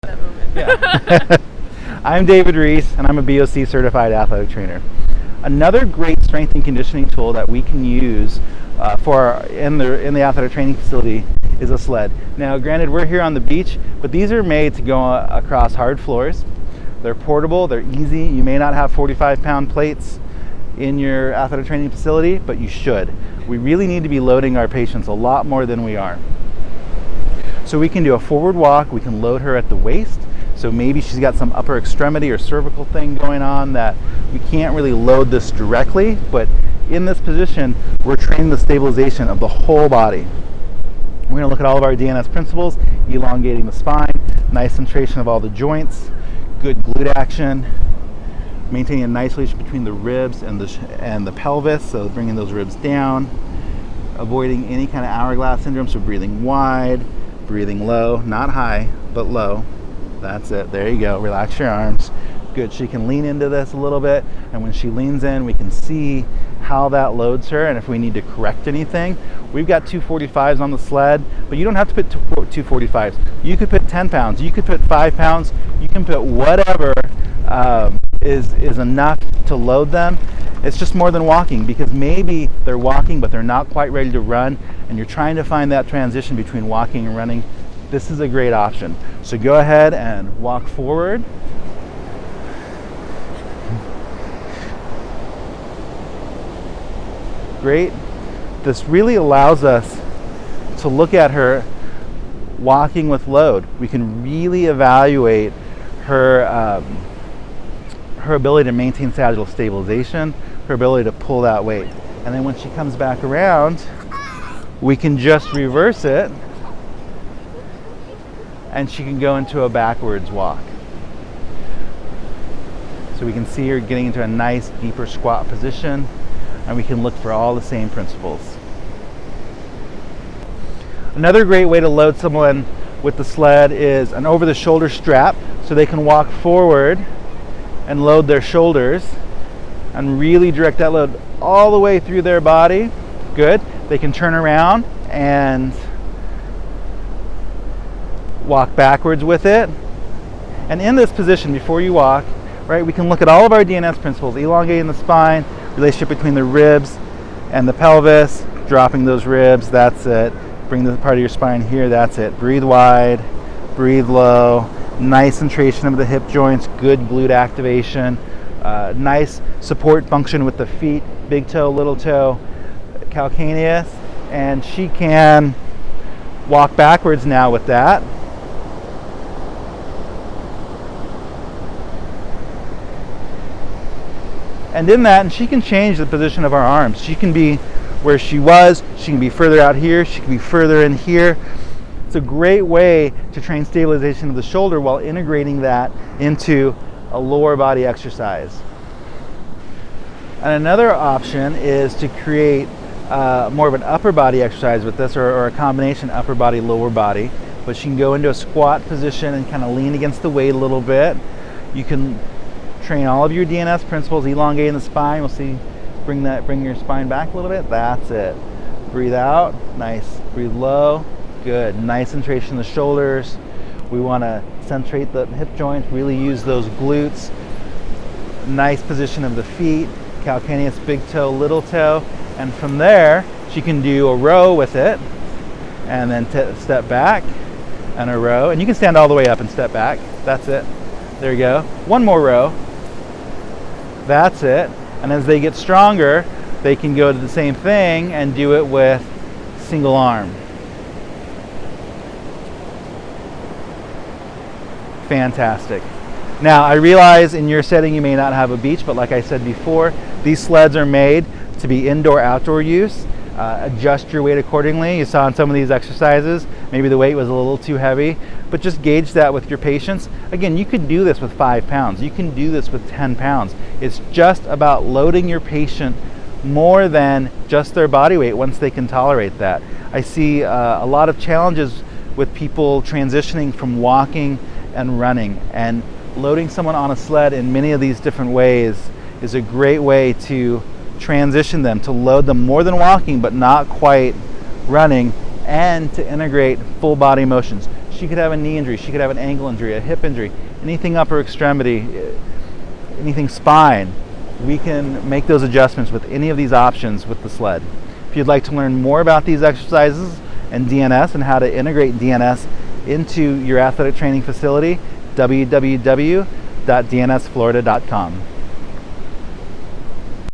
that moment. Yeah. I'm David Ruiz, and I'm a BOC certified athletic trainer. Another great strength and conditioning tool that we can use in the athletic training facility is a sled. Now, granted, we're here on the beach, but these are made to go across hard floors. They're portable, they're easy. You may not have 45-pound plates in your athletic training facility, but you should. We really need to be loading our patients a lot more than we are. So we can do a forward walk, we can load her at the waist. So maybe she's got some upper extremity or cervical thing going on that we can't really load this directly, but in this position, we're training the stabilization of the whole body. We're going to look at all of our DNS principles, elongating the spine, nice centration of all the joints, good glute action, maintaining a nice relation between the ribs and the pelvis, so bringing those ribs down, avoiding any kind of hourglass syndrome, so breathing wide, breathing low, not high, but low. That's it. There you go. Relax your arms. Good. She can lean into this a little bit, and when she leans in, we can see how that loads her, and if we need to correct anything. We've got 245s on the sled, but you don't have to put 245s. You could put 10 pounds. You could put 5 pounds. You can put whatever is enough to load them. It's just more than walking, because maybe they're walking, but they're not quite ready to run, and you're trying to find that transition between walking and running. This is a great option. So go ahead and walk forward. Great. This really allows us to look at her walking with load. We can really evaluate her ability to maintain sagittal stabilization, her ability to pull that weight. And then when she comes back around, we can just reverse it, and she can go into a backwards walk. So we can see her getting into a nice deeper squat position, and we can look for all the same principles. Another great way to load someone with the sled is an over-the-shoulder strap, so they can walk forward and load their shoulders and really direct that load all the way through their body. Good. They can turn around and walk backwards with it. And in this position, before you walk, right, we can look at all of our DNS principles, elongating the spine, relationship between the ribs and the pelvis, dropping those ribs, that's it. Bring the part of your spine here, that's it. Breathe wide, breathe low, nice centration of the hip joints, good glute activation, nice support function with the feet, big toe, little toe, calcaneus, and she can walk backwards now with that. And in that, and she can change the position of our arms. She can be where she was, she can be further out here, she can be further in here. It's a great way to train stabilization of the shoulder while integrating that into a lower body exercise. And another option is to create more of an upper body exercise with this, or a combination upper body, lower body. But she can go into a squat position and kind of lean against the weight a little bit. You can train all of your DNS principles, elongating the spine. We'll see, bring your spine back a little bit. That's it. Breathe out, nice. Breathe low, good. Nice centration in the shoulders. We want to centrate the hip joints, really use those glutes. Nice position of the feet, calcaneus, big toe, little toe. And from there, she can do a row with it, and then step back, and a row. And you can stand all the way up and step back. That's it. There you go. One more row. That's it. And as they get stronger, they can go to the same thing and do it with single arm. Fantastic. Now, I realize in your setting you may not have a beach, but like I said before, these sleds are made to be indoor-outdoor use. Adjust your weight accordingly. You saw in some of these exercises, maybe the weight was a little too heavy, but just gauge that with your patients. Again, you could do this with 5 pounds. You can do this with 10 pounds. It's just about loading your patient more than just their body weight once they can tolerate that. I see a lot of challenges with people transitioning from walking and running, and loading someone on a sled in many of these different ways is a great way to transition them, to load them more than walking but not quite running, and to integrate full body motions. She could have a knee injury, she could have an ankle injury, a hip injury, anything upper extremity, anything spine. We can make those adjustments with any of these options with the Sled. If you'd like to learn more about these exercises and DNS and how to integrate DNS into your athletic training facility, www.dnsflorida.com.